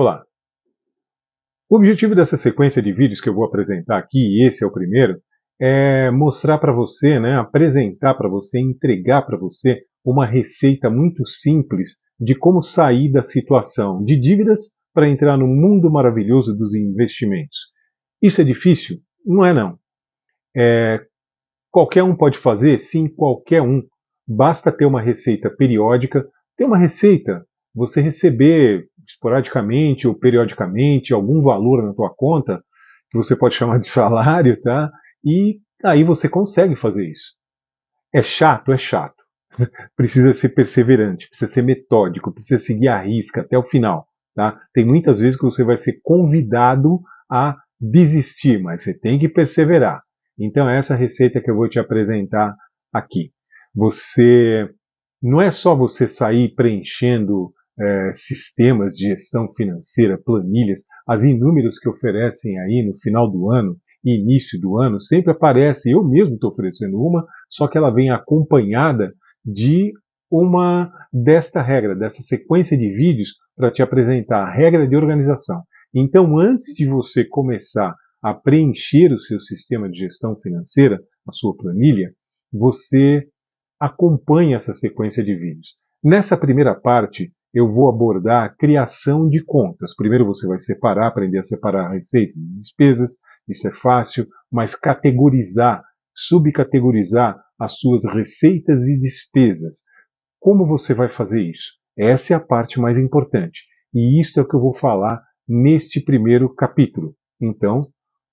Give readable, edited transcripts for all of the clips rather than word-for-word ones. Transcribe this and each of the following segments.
Olá! O objetivo dessa sequência de vídeos que eu vou apresentar aqui, e esse é o primeiro, é mostrar para você, apresentar para você, entregar para você uma receita muito simples de como sair da situação de dívidas para entrar no mundo maravilhoso dos investimentos. Isso é difícil? Não é não. Qualquer um pode fazer? Sim, qualquer um. Basta ter uma receita periódica, ter uma receita, você receber esporadicamente ou periodicamente algum valor na tua conta, que você pode chamar de salário, tá? E aí você consegue fazer isso. É chato? É chato. Precisa ser perseverante, precisa ser metódico, precisa seguir a risca até o final, tá? Tem muitas vezes que você vai ser convidado a desistir, mas você tem que perseverar. Então é essa receita que eu vou te apresentar aqui. Não é só você sair preenchendo sistemas de gestão financeira, planilhas, as inúmeras que oferecem aí no final do ano e início do ano, sempre aparece, eu mesmo estou oferecendo uma, só que ela vem acompanhada de desta regra, dessa sequência de vídeos para te apresentar a regra de organização. Então, antes de você começar a preencher o seu sistema de gestão financeira, a sua planilha, você acompanha essa sequência de vídeos. Nessa primeira parte, eu vou abordar a criação de contas. Primeiro você vai aprender a separar receitas e despesas, isso é fácil, mas categorizar, subcategorizar as suas receitas e despesas. Como você vai fazer isso? Essa é a parte mais importante. E isso é o que eu vou falar neste primeiro capítulo. Então,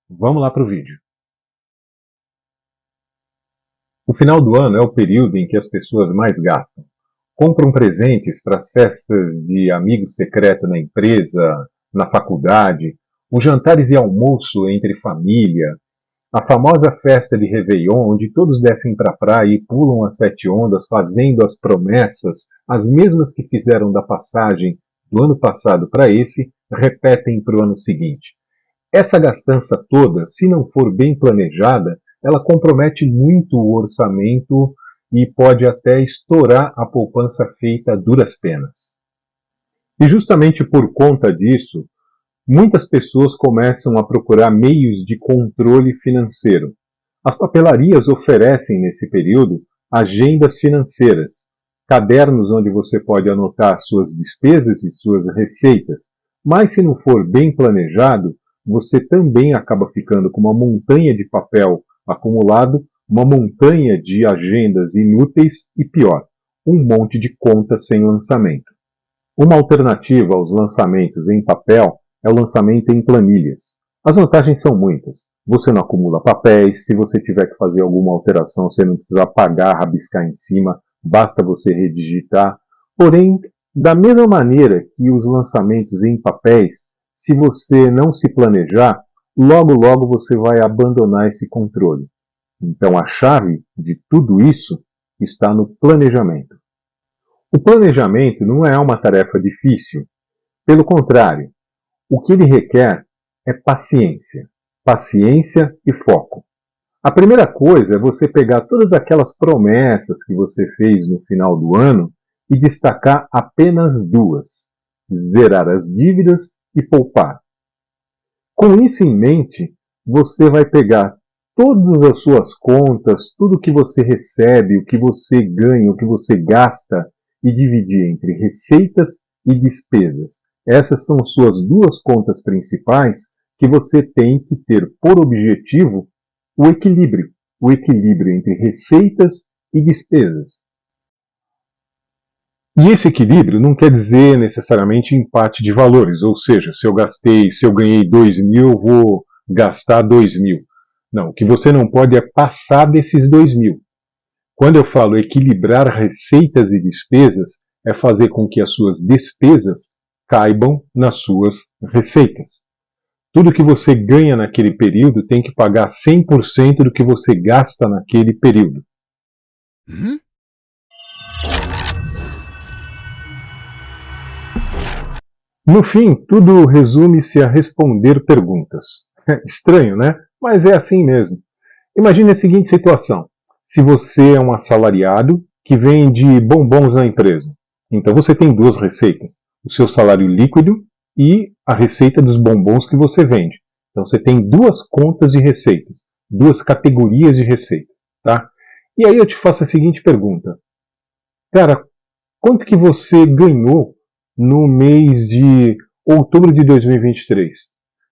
vamos lá para o vídeo. O final do ano é o período em que as pessoas mais gastam. Compram presentes para as festas de amigo secreto na empresa, na faculdade, os jantares e almoço entre família, a famosa festa de Réveillon, onde todos descem para a praia e pulam as 7 ondas, fazendo as promessas, as mesmas que fizeram da passagem do ano passado para esse, repetem para o ano seguinte. Essa gastança toda, se não for bem planejada, ela compromete muito o orçamento e pode até estourar a poupança feita a duras penas. E justamente por conta disso, muitas pessoas começam a procurar meios de controle financeiro. As papelarias oferecem nesse período agendas financeiras, cadernos onde você pode anotar suas despesas e suas receitas, mas se não for bem planejado, você também acaba ficando com uma montanha de papel acumulado, uma montanha de agendas inúteis e pior, um monte de contas sem lançamento. Uma alternativa aos lançamentos em papel é o lançamento em planilhas. As vantagens são muitas. Você não acumula papéis, se você tiver que fazer alguma alteração, você não precisa apagar, rabiscar em cima, basta você redigitar. Porém, da mesma maneira que os lançamentos em papéis, se você não se planejar, logo logo você vai abandonar esse controle. Então a chave de tudo isso está no planejamento. O planejamento não é uma tarefa difícil. Pelo contrário, o que ele requer é paciência. Paciência e foco. A primeira coisa é você pegar todas aquelas promessas que você fez no final do ano e destacar apenas duas: zerar as dívidas e poupar. Com isso em mente, você vai pegar todas as suas contas, tudo que você recebe, o que você ganha, o que você gasta e dividir entre receitas e despesas. Essas são suas duas contas principais que você tem que ter por objetivo o equilíbrio entre receitas e despesas. E esse equilíbrio não quer dizer necessariamente empate de valores, ou seja, se eu ganhei 2.000, eu vou gastar 2.000. Não, o que você não pode é passar desses 2.000. Quando eu falo equilibrar receitas e despesas, é fazer com que as suas despesas caibam nas suas receitas. Tudo que você ganha naquele período tem que pagar 100% do que você gasta naquele período. No fim, tudo resume-se a responder perguntas. Estranho, né? Mas é assim mesmo. Imagine a seguinte situação. Se você é um assalariado que vende bombons na empresa, então você tem duas receitas: o seu salário líquido e a receita dos bombons que você vende. Então você tem duas contas de receitas, duas categorias de receita, tá? E aí eu te faço a seguinte pergunta. Cara, quanto que você ganhou no mês de outubro de 2023?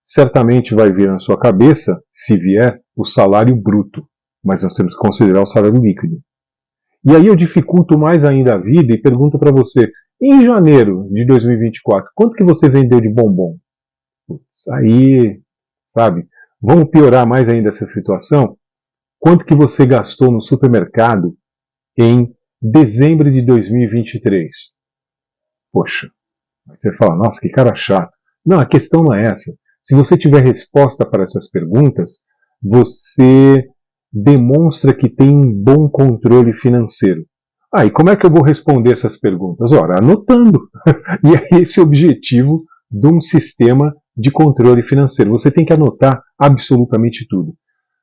Certamente vai vir na sua cabeça, se vier, o salário bruto, mas nós temos que considerar o salário líquido. E aí eu dificulto mais ainda a vida e pergunto para você, em janeiro de 2024, quanto que você vendeu de bombom? Putz, aí, sabe, vamos piorar mais ainda essa situação? Quanto que você gastou no supermercado em dezembro de 2023? Poxa, você fala, nossa, que cara chato. Não, a questão não é essa. Se você tiver resposta para essas perguntas, você demonstra que tem um bom controle financeiro. Ah, e como é que eu vou responder essas perguntas? Ora, anotando. E é esse o objetivo de um sistema de controle financeiro. Você tem que anotar absolutamente tudo.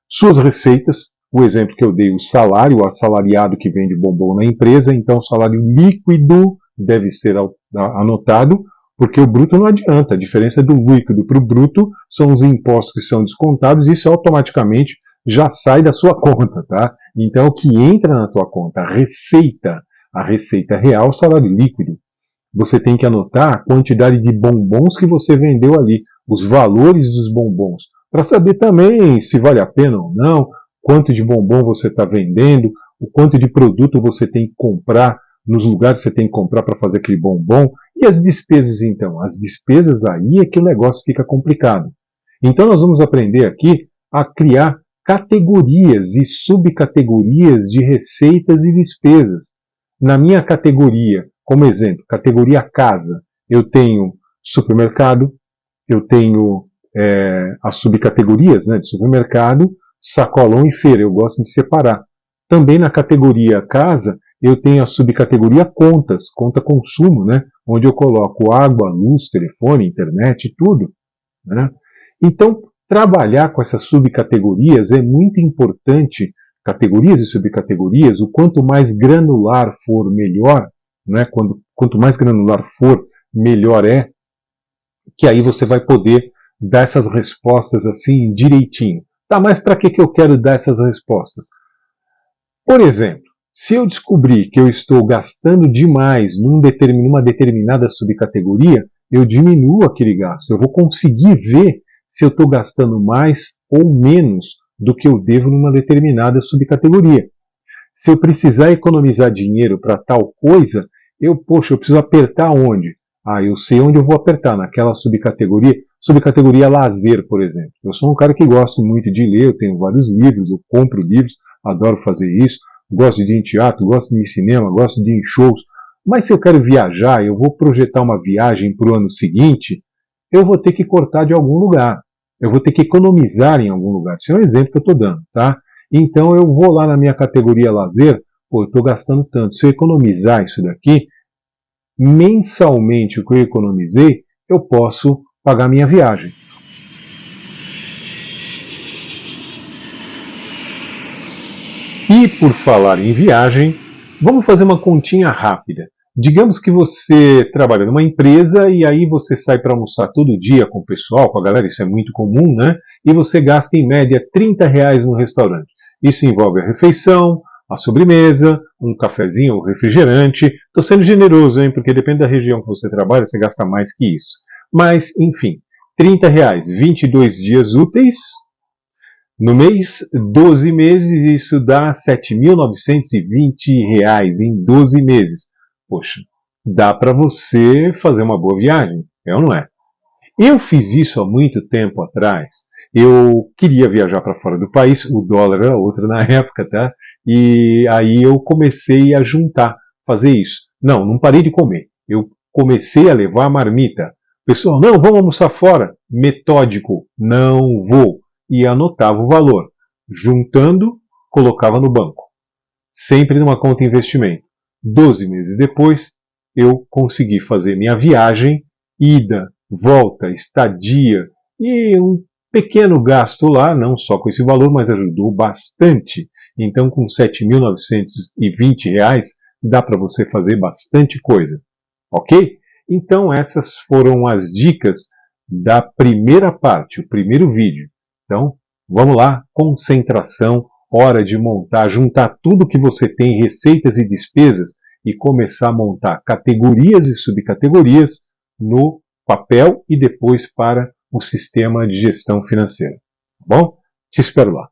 Suas receitas, o exemplo que eu dei, o salário, o assalariado que vende bombom na empresa, então o salário líquido deve ser anotado, porque o bruto não adianta. A diferença do líquido para o bruto são os impostos que são descontados e isso automaticamente já sai da sua conta, tá? Então o que entra na tua conta, a receita real, o salário líquido. Você tem que anotar a quantidade de bombons que você vendeu ali, os valores dos bombons, para saber também se vale a pena ou não, quanto de bombom você está vendendo, o quanto de produto você tem que comprar nos lugares que você tem que comprar para fazer aquele bombom. E as despesas, então? As despesas aí é que o negócio fica complicado. Então nós vamos aprender aqui a criar categorias e subcategorias de receitas e despesas. Na minha categoria, como exemplo, categoria casa, eu tenho supermercado, eu tenho as subcategorias, né, de supermercado, sacolão e feira, eu gosto de separar. Também na categoria casa, eu tenho a subcategoria contas, conta consumo, né, onde eu coloco água, luz, telefone, internet, tudo. Né? Então, trabalhar com essas subcategorias é muito importante, categorias e subcategorias, o quanto mais granular for, melhor, né? Quanto mais granular for, melhor é, que aí você vai poder dar essas respostas assim direitinho. Tá, mas para que eu quero dar essas respostas? Por exemplo, se eu descobrir que eu estou gastando demais numa determinada subcategoria, eu diminuo aquele gasto. Eu vou conseguir ver se eu estou gastando mais ou menos do que eu devo numa determinada subcategoria. Se eu precisar economizar dinheiro para tal coisa, eu preciso apertar onde? Ah, eu sei onde eu vou apertar, naquela subcategoria. Subcategoria lazer, por exemplo. Eu sou um cara que gosto muito de ler, eu tenho vários livros, eu compro livros, adoro fazer isso, gosto de ir em teatro, gosto de ir em cinema, gosto de ir em shows. Mas se eu quero viajar, eu vou projetar uma viagem para o ano seguinte, eu vou ter que cortar de algum lugar. Eu vou ter que economizar em algum lugar. Esse é um exemplo que eu estou dando, tá? Então eu vou lá na minha categoria lazer, eu estou gastando tanto. Se eu economizar isso daqui, mensalmente o que eu economizei, eu posso pagar minha viagem. E por falar em viagem, vamos fazer uma continha rápida. Digamos que você trabalha numa empresa e aí você sai para almoçar todo dia com o pessoal, com a galera, isso é muito comum, né? E você gasta em média R$ 30 no restaurante. Isso envolve a refeição, a sobremesa, um cafezinho ou refrigerante. Estou sendo generoso, hein? Porque depende da região que você trabalha, você gasta mais que isso. Mas, enfim, R$ 30, 22 dias úteis. No mês, 12 meses, isso dá R$ 7.920 em 12 meses. Poxa, dá para você fazer uma boa viagem, é ou não é? Eu fiz isso há muito tempo atrás. Eu queria viajar para fora do país, o dólar era outro na época, tá? E aí eu comecei a juntar, fazer isso. Não parei de comer. Eu comecei a levar a marmita. Pessoal, não, vamos almoçar fora. Metódico, não vou. E anotava o valor. Juntando, colocava no banco. Sempre numa conta investimento. 12 meses depois, eu consegui fazer minha viagem, ida, volta, estadia e um pequeno gasto lá, não só com esse valor, mas ajudou bastante. Então, com R$ 7.920, dá para você fazer bastante coisa. Ok? Então essas foram as dicas da primeira parte, o primeiro vídeo. Então vamos lá, concentração, hora de montar, juntar tudo que você tem, receitas e despesas, e começar a montar categorias e subcategorias no papel e depois para o sistema de gestão financeira. Tá bom? Te espero lá.